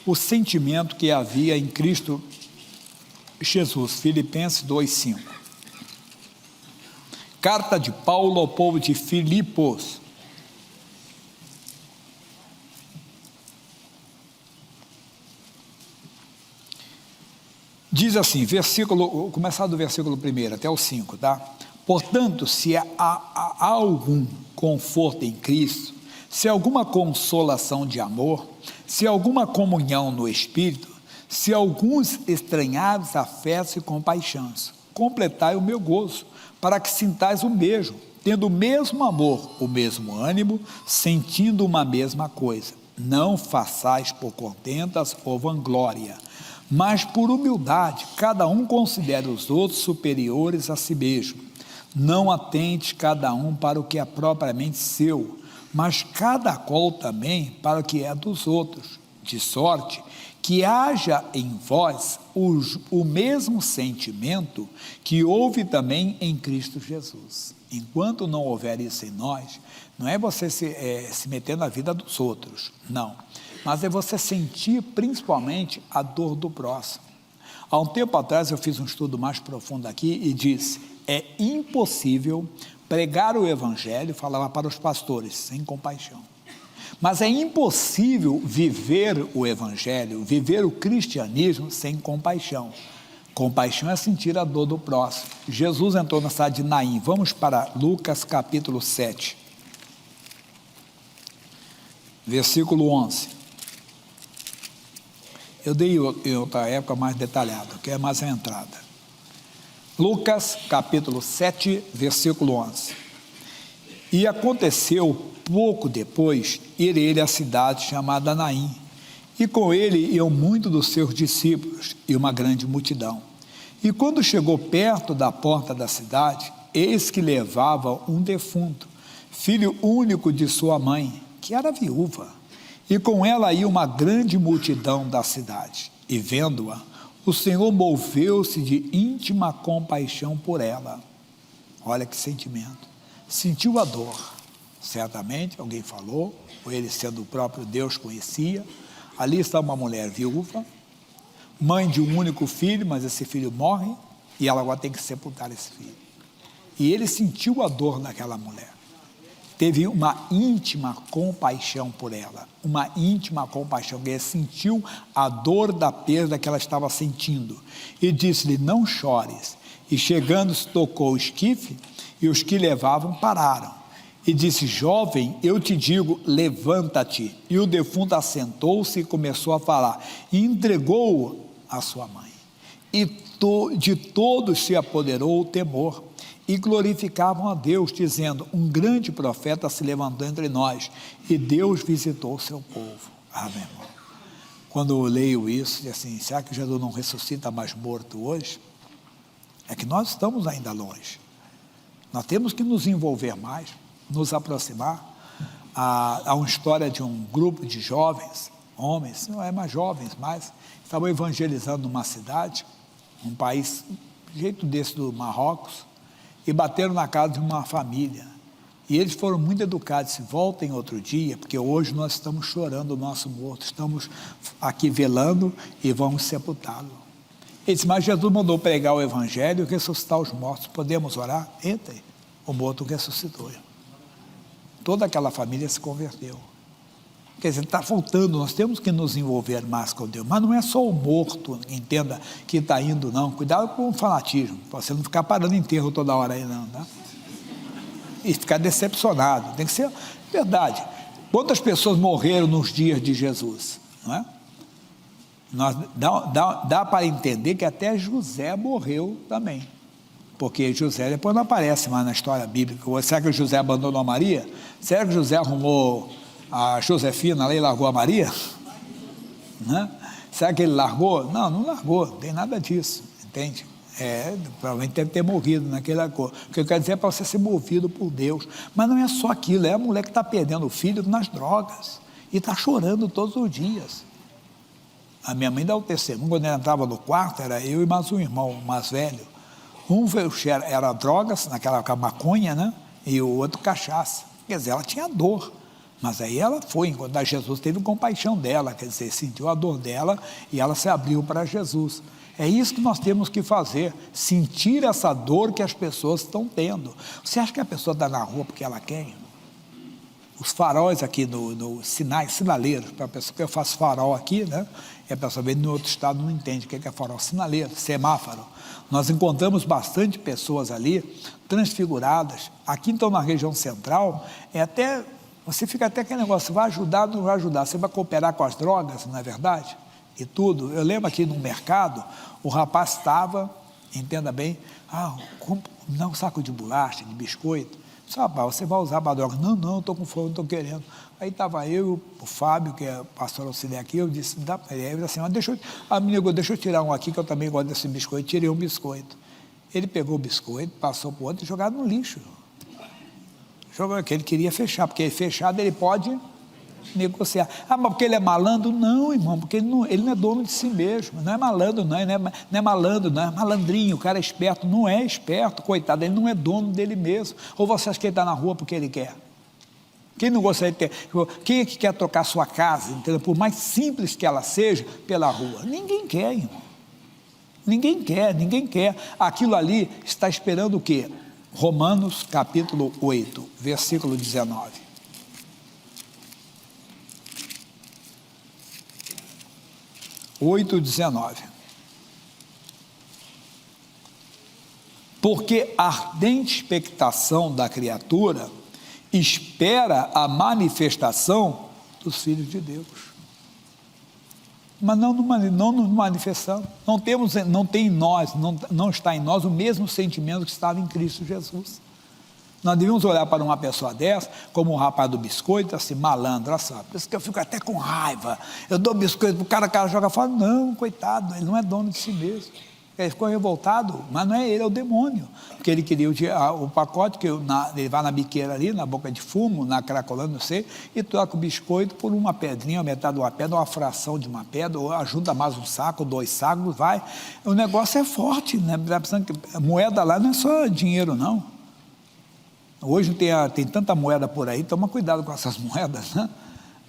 o sentimento que havia em Cristo Jesus. Filipenses 2:5. Carta de Paulo ao povo de Filipos. Diz assim, começar do versículo 1 até o 5, tá? Portanto, se há algum conforto em Cristo, se há alguma consolação de amor, se há alguma comunhão no Espírito, se há alguns estranhados afetos e compaixões, completai o meu gozo, para que sintais o mesmo, tendo o mesmo amor, o mesmo ânimo, sentindo uma mesma coisa. Não façais por contentas ou vanglória, mas por humildade, cada um considere os outros superiores a si mesmo. Não atente cada um para o que é propriamente seu, mas cada qual também para o que é dos outros, de sorte que haja em vós o mesmo sentimento que houve também em Cristo Jesus. Enquanto não houver isso em nós, não é você se meter na vida dos outros, não, mas é você sentir principalmente a dor do próximo. Há um tempo atrás eu fiz um estudo mais profundo aqui e disse, é impossível pregar o Evangelho, falava para os pastores, sem compaixão. Mas é impossível viver o Evangelho, viver o cristianismo sem compaixão. Compaixão é sentir a dor do próximo. Jesus entrou na cidade de Naim. Vamos para Lucas capítulo 7, versículo 11. Eu dei em outra época mais detalhada, que é mais a entrada. Lucas capítulo 7, versículo 11. E aconteceu pouco depois ir ele à cidade chamada Naim, e com ele iam muitos dos seus discípulos e uma grande multidão. E quando chegou perto da porta da cidade, eis que levava um defunto, filho único de sua mãe, que era viúva, e com ela ia uma grande multidão da cidade. E vendo-a, o Senhor moveu-se de íntima compaixão por ela. Olha que sentimento. Sentiu a dor. Certamente, alguém falou, ou ele sendo o próprio Deus conhecia. Ali está uma mulher viúva, mãe de um único filho, mas esse filho morre, e ela agora tem que sepultar esse filho. E ele sentiu a dor daquela mulher. Teve uma íntima compaixão por ela, uma íntima compaixão, ele sentiu a dor da perda que ela estava sentindo, e disse-lhe, não chores, e chegando-se tocou o esquife, e os que levavam pararam, e disse, jovem, eu te digo, levanta-te, e o defunto assentou-se e começou a falar, e entregou-o à sua mãe, e de todos se apoderou o temor, e glorificavam a Deus, dizendo, um grande profeta se levantou entre nós, e Deus visitou o seu povo. Amém, irmão. Quando eu leio isso, assim, será que Jesus não ressuscita mais morto hoje? É que nós estamos ainda longe. Nós temos que nos envolver mais, nos aproximar. Há uma história de um grupo de jovens, homens, não é mais jovens, mas estavam evangelizando numa cidade, um país, jeito desse do Marrocos, e bateram na casa de uma família, e eles foram muito educados, se voltem outro dia, porque hoje nós estamos chorando o nosso morto, estamos aqui velando e vamos sepultá-lo. Ele disse, mas Jesus mandou pregar o Evangelho e ressuscitar os mortos, podemos orar? Entrem, o morto ressuscitou. Toda aquela família se converteu. Quer dizer, está faltando, nós temos que nos envolver mais com Deus, mas não é só o morto, entenda, que está indo, não. Cuidado com o fanatismo, para você não ficar parando enterro toda hora aí, não, tá? E ficar decepcionado, tem que ser verdade. Quantas pessoas morreram nos dias de Jesus, não é? Dá para entender que até José morreu também, porque José depois não aparece mais na história bíblica. Será que José abandonou a Maria? Será que José arrumou a Josefina lá e largou a Maria? Né? Será que ele largou? Não, não largou, não tem nada disso, entende? Provavelmente deve ter morrido naquela coisa. O que eu quero dizer é para você ser movido por Deus, mas não é só aquilo, é a mulher que está perdendo o filho nas drogas, e está chorando todos os dias. A minha mãe dá o testemunho, quando ela entrava no quarto, era eu e mais um irmão mais velho, um era drogas, naquela maconha, né? E o outro cachaça, quer dizer, ela tinha dor, Mas aí ela foi encontrar Jesus, teve compaixão dela, quer dizer, sentiu a dor dela e ela se abriu para Jesus. É isso que nós temos que fazer, sentir essa dor que as pessoas estão tendo. Você acha que a pessoa está na rua porque ela quer? Os faróis aqui no sinaleiros, para a pessoa que eu faço farol aqui, né? E a pessoa vem no outro estado não entende o que é farol, sinaleiro, semáforo. Nós encontramos bastante pessoas ali, transfiguradas. Aqui então na região central, você fica até aquele negócio, vai ajudar ou não vai ajudar? Você vai cooperar com as drogas, não é verdade? E tudo. Eu lembro aqui no mercado, o rapaz estava, entenda bem, dá um saco de bolacha, de biscoito. Rapaz, você vai usar para droga? Não, estou com fome, não estou querendo. Aí estava eu, o Fábio, que é pastor auxiliar aqui, eu disse, ele disse assim, amigo, deixa eu tirar um aqui, que eu também gosto desse biscoito. Tirei um biscoito. Ele pegou o biscoito, passou para o outro e jogado no lixo. Jogou, que ele queria fechar, porque fechado ele pode negociar. Mas porque ele é malandro? Não, irmão, porque ele não é dono de si mesmo, não é malandro, não é malandrinho, o cara é esperto, não é esperto, coitado, ele não é dono dele mesmo. Ou você acha que ele está na rua porque ele quer? Quem não gostaria de ter? Quem é que quer trocar sua casa, entendeu? Por mais simples que ela seja, pela rua? Ninguém quer, irmão. Ninguém quer. Aquilo ali está esperando o quê? Romanos capítulo 8, versículo 19. Porque a ardente expectação da criatura espera a manifestação dos filhos de Deus. Mas não nos manifestamos, não está em nós o mesmo sentimento que estava em Cristo Jesus. Nós devíamos olhar para uma pessoa dessa, como o rapaz do biscoito, assim, malandro, sabe? Por isso que eu fico até com raiva. Eu dou biscoito para o cara joga fora. Não, coitado, ele não é dono de si mesmo. Ele ficou revoltado, mas não é ele, é o demônio. Porque ele queria o pacote, ele vai na biqueira ali, na boca de fumo, na cracolândia, não sei, e troca o biscoito por uma pedrinha, metade de uma pedra, uma fração de uma pedra, ou ajuda mais um saco, 2 sacos, vai. O negócio é forte, né? Moeda lá não é só dinheiro, não. Hoje tem tanta moeda por aí, toma cuidado com essas moedas, né?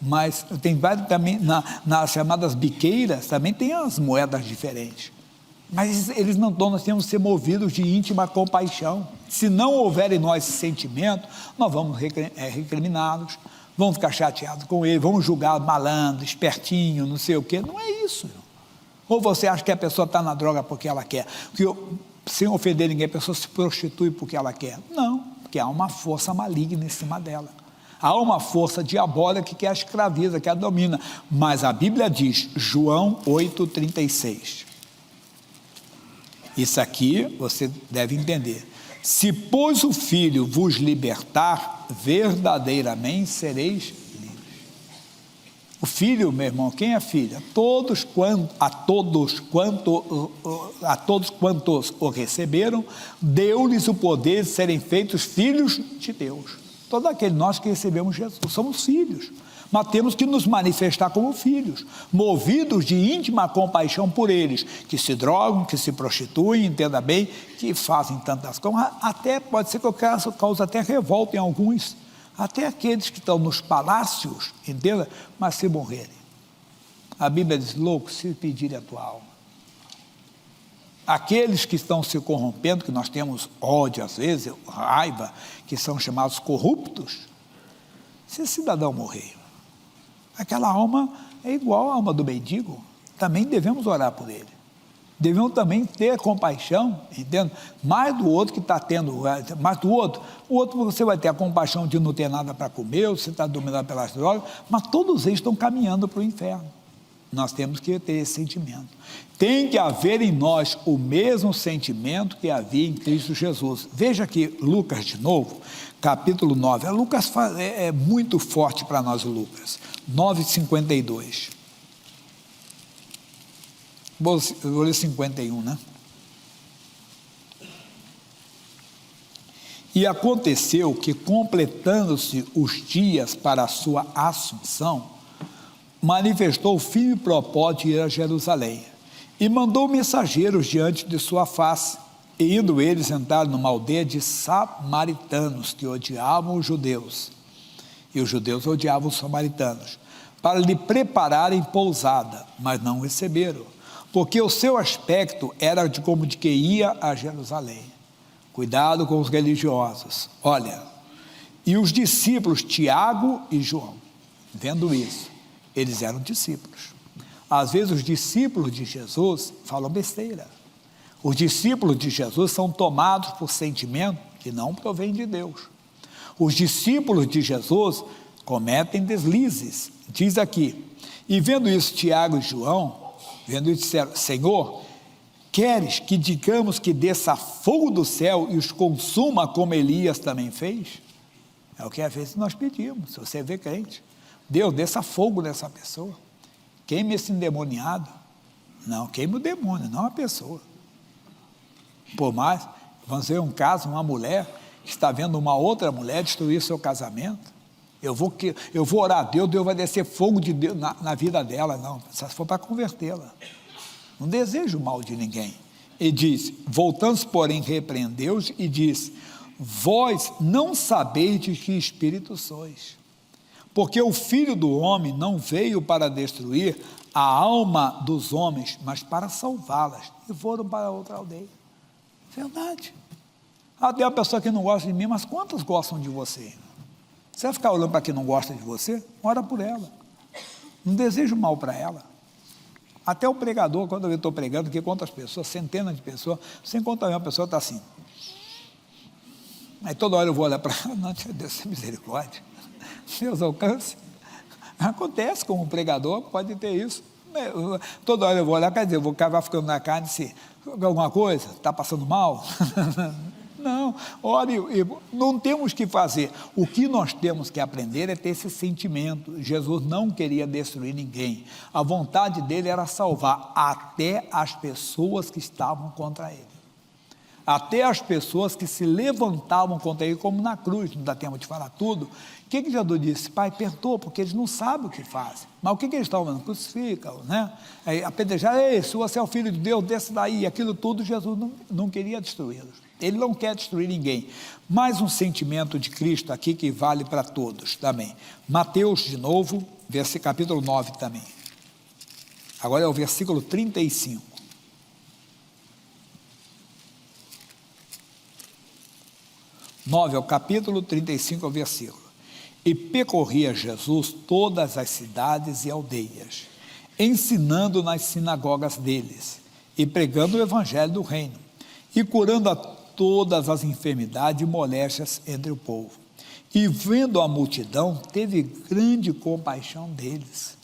Mas tem vários também, nas chamadas biqueiras, também tem as moedas diferentes. Mas eles não estão, nós temos que ser movidos de íntima compaixão. Se não houver em nós esse sentimento, nós vamos recriminá-los, vamos ficar chateados com ele, vamos julgar malandro, espertinho, não sei o quê. Não é isso. Ou você acha que a pessoa está na droga porque ela quer? Porque, sem ofender ninguém, a pessoa se prostitui porque ela quer? Não, porque há uma força maligna em cima dela. Há uma força diabólica que a escraviza, que a domina. Mas a Bíblia diz, João 8,36. Isso aqui você deve entender. Se, pois, o Filho vos libertar, verdadeiramente sereis livres. O Filho, meu irmão, quem é filho? A todos quantos o receberam, deu-lhes o poder de serem feitos filhos de Deus. Todos aqueles nós que recebemos Jesus, somos filhos. Mas temos que nos manifestar como filhos, movidos de íntima compaixão por eles, que se drogam, que se prostituem, entenda bem, que fazem tantas coisas, até pode ser que eu cause até revolta em alguns, até aqueles que estão nos palácios, entenda, mas se morrerem. A Bíblia diz, louco, se pedirem a tua alma. Aqueles que estão se corrompendo, que nós temos ódio às vezes, raiva, que são chamados corruptos, se esse cidadão morrer, aquela alma é igual à alma do mendigo, também devemos orar por ele, devemos também ter compaixão, entende? Mais do outro que está tendo, mais do outro, o outro você vai ter a compaixão de não ter nada para comer, você está dominado pelas drogas, mas todos eles estão caminhando para o inferno. Nós temos que ter esse sentimento. Tem que haver em nós o mesmo sentimento que havia em Cristo Jesus. Veja aqui Lucas de novo, capítulo 9. Lucas é muito forte para nós, Lucas. 9,52. Vou ler 51, né? E aconteceu que, completando-se os dias para a sua assunção, manifestou o firme propósito de ir a Jerusalém, e mandou mensageiros diante de sua face, e indo eles entraram numa aldeia de samaritanos, que odiavam os judeus, e os judeus odiavam os samaritanos, para lhe prepararem pousada, mas não receberam, porque o seu aspecto era como de que ia a Jerusalém. Cuidado com os religiosos. Olha, e os discípulos Tiago e João, vendo isso, eles eram discípulos. Às vezes os discípulos de Jesus falam besteira. Os discípulos de Jesus são tomados por sentimento que não provém de Deus. Os discípulos de Jesus cometem deslizes. Diz aqui, e vendo isso Tiago e João, vendo isso disseram, Senhor, queres que digamos que desça fogo do céu e os consuma como Elias também fez? É o que às vezes nós pedimos, se você vê crente. Deus, desça fogo nessa pessoa. Queime esse endemoniado. Não, queime o demônio, não a pessoa. Por mais, vamos ver um caso, uma mulher que está vendo uma outra mulher destruir seu casamento. Eu vou orar a Deus, Deus vai descer fogo de Deus na vida dela. Não, se for para convertê-la. Não desejo o mal de ninguém. E diz, voltando-se, porém, repreendeu-os e diz, vós não sabeis de que espírito sois, porque o Filho do Homem não veio para destruir a alma dos homens, mas para salvá-las. E foram para outra aldeia. Verdade. Tem uma pessoa que não gosta de mim, mas quantos gostam de você? Você vai ficar olhando para quem não gosta de você? Ora por ela. Não desejo mal para ela. Até o pregador, quando eu estou pregando, que quantas pessoas, centenas de pessoas, você encontra uma pessoa está assim. Aí toda hora eu vou olhar para ela, não, Deus, misericórdia. Deus alcance. Acontece com um pregador, pode ter isso. Toda hora eu vou olhar, quer dizer, eu vou acabar ficando na carne, se alguma coisa, está passando mal? Não, olha, não temos que fazer. O que nós temos que aprender é ter esse sentimento. Jesus não queria destruir ninguém. A vontade dele era salvar até as pessoas que estavam contra ele. Até as pessoas que se levantavam contra ele, como na cruz, não dá tempo de falar tudo. O que Jesus disse? Pai, perdoa, porque eles não sabem o que fazem. Mas o que eles estavam fazendo? Crucificam, né? Apedrejar, se você é o Filho de Deus, desce daí. Aquilo tudo, Jesus não queria destruí-los. Ele não quer destruir ninguém. Mais um sentimento de Cristo aqui que vale para todos também. Mateus, de novo, capítulo 9 também. Agora é o versículo 35. É o capítulo 35, é o versículo. E percorria Jesus todas as cidades e aldeias, ensinando nas sinagogas deles, e pregando o evangelho do reino, e curando a todas as enfermidades e moléstias entre o povo. E vendo a multidão, teve grande compaixão deles,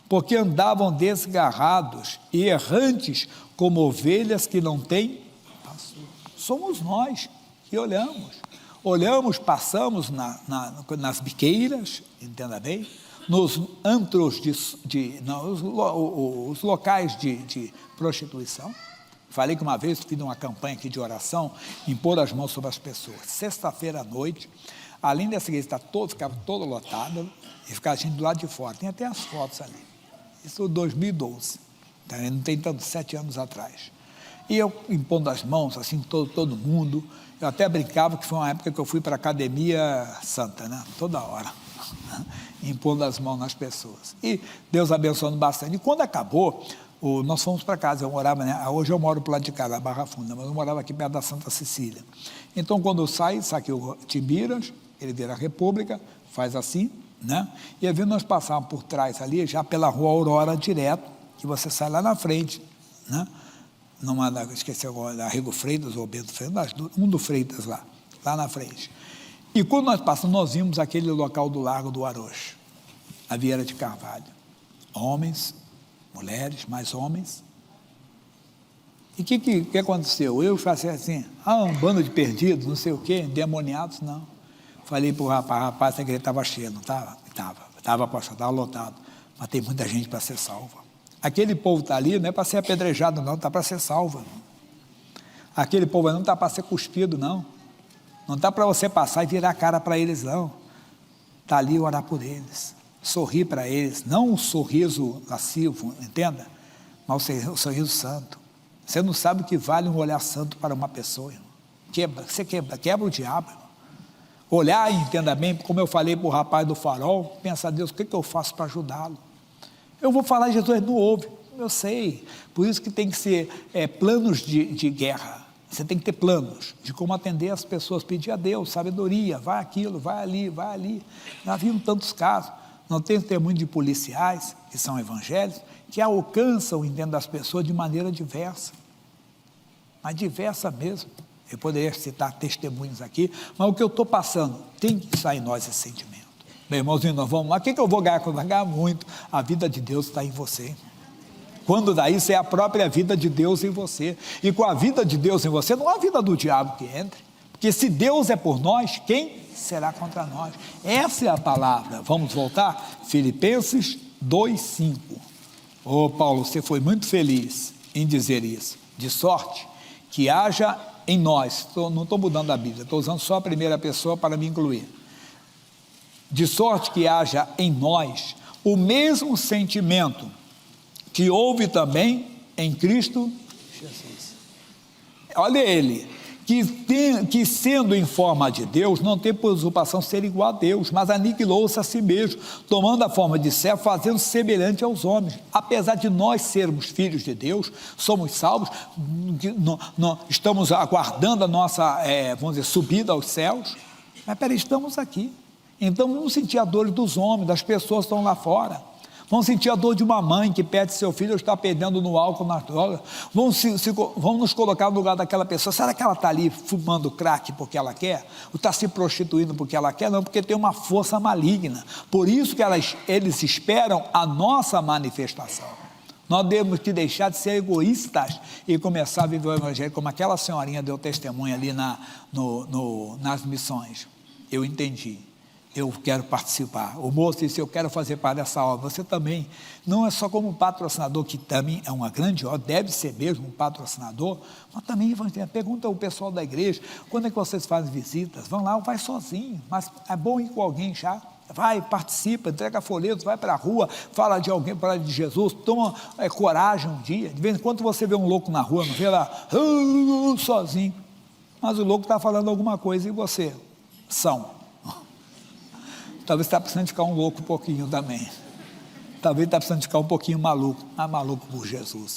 porque andavam desgarrados e errantes como ovelhas que não têm pastor. Somos nós que olhamos, passamos nas biqueiras, entenda bem, nos antros, os locais de prostituição. Falei que uma vez fiz uma campanha aqui de oração, impor as mãos sobre as pessoas. Sexta-feira à noite, além dessa igreja ficava toda lotada, e ficava gente do lado de fora. Tem até as fotos ali. Isso em 2012, tá? Não tem tanto, 7 anos atrás. E eu impondo as mãos, assim, todo mundo. Eu até brincava que foi uma época que eu fui para a Academia Santa, né? Toda hora, impondo as mãos nas pessoas. E Deus abençoando bastante. E quando acabou, nós fomos para casa. Eu morava, né? Hoje eu moro para o lado de cá, na Barra Funda, mas eu morava aqui perto da Santa Cecília. Então, quando eu saí o Tibiras, ele vira a República, faz assim, né? E aí nós passávamos por trás ali, já pela Rua Aurora direto, que você sai lá na frente, né? Esqueci agora, Arrigo Freitas ou Bento Freitas, um do Freitas lá na frente. E quando nós passamos, nós vimos aquele local do Largo do Arocho, a Vieira de Carvalho. Homens, mulheres, mais homens. E o que aconteceu? Eu falei assim, um bando de perdidos, não sei o quê, endemoniados, não. Falei para o rapaz, a igreja estava cheia, não estava? Estava lotado, mas tem muita gente para ser salva. Aquele povo está ali, não é para ser apedrejado, não, está para ser salvo. Aquele povo não está para ser cuspido, não. Não está para você passar e virar a cara para eles, não. Está ali orar por eles, sorrir para eles, não um sorriso lascivo, entenda? Mas o sorriso santo. Você não sabe o que vale um olhar santo para uma pessoa, irmão. Quebra o diabo, irmão. Olhar e entenda bem, como eu falei para o rapaz do farol, pensar, Deus, o que eu faço para ajudá-lo? Eu vou falar, Jesus não ouve. Eu sei, por isso que tem que ser planos de guerra. Você tem que ter planos de como atender as pessoas, pedir a Deus sabedoria, vai aquilo, vai ali, vai ali. Já vimos tantos casos, não tem testemunho de policiais, que são evangélicos, que alcançam o entendimento das pessoas de maneira diversa, mas diversa mesmo. Eu poderia citar testemunhos aqui, mas o que eu estou passando, tem que sair em nós esse sentimento. Meu irmãozinho, nós vamos lá, o que eu vou ganhar? Eu vou ganhar muito, a vida de Deus está em você. Quando dá isso, é a própria vida de Deus em você. E com a vida de Deus em você, não há vida do diabo que entre. Porque se Deus é por nós, quem será contra nós? Essa é a palavra. Vamos voltar? Filipenses 2,5. Ô Paulo, você foi muito feliz em dizer isso. De sorte que haja em nós, não estou mudando a Bíblia, estou usando só a primeira pessoa para me incluir. De sorte que haja em nós o mesmo sentimento que houve também em Cristo Jesus. Olha ele, que sendo em forma de Deus, não tem por usurpação ser igual a Deus, mas aniquilou-se a si mesmo, tomando a forma de servo, fazendo semelhante aos homens. Apesar de nós sermos filhos de Deus, somos salvos, estamos aguardando a nossa, vamos dizer, subida aos céus, mas peraí, estamos aqui. Então vamos sentir a dor dos homens, das pessoas que estão lá fora. Vamos sentir a dor de uma mãe que perde seu filho ou está perdendo no álcool, na droga. Vamos nos colocar no lugar daquela pessoa. Será que ela está ali fumando crack porque ela quer? Ou está se prostituindo porque ela quer? Não, porque tem uma força maligna. Por isso que eles esperam a nossa manifestação. Nós temos que deixar de ser egoístas e começar a viver o evangelho, como aquela senhorinha deu testemunho ali nas missões. Eu entendi. Eu quero participar. O moço disse, eu quero fazer parte dessa obra. Você também, não é só como patrocinador, que também é uma grande obra, deve ser mesmo um patrocinador, mas também pergunta ao pessoal da igreja, quando é que vocês fazem visitas? Vão lá ou vai sozinho, mas é bom ir com alguém já. Vai, participa, entrega folhetos, vai para a rua, fala de alguém, fala de Jesus, toma coragem um dia. De vez em quando você vê um louco na rua, não vê lá, sozinho, mas o louco está falando alguma coisa e você, talvez está precisando de ficar um louco um pouquinho também. Talvez está precisando de ficar um pouquinho maluco, mas maluco por Jesus.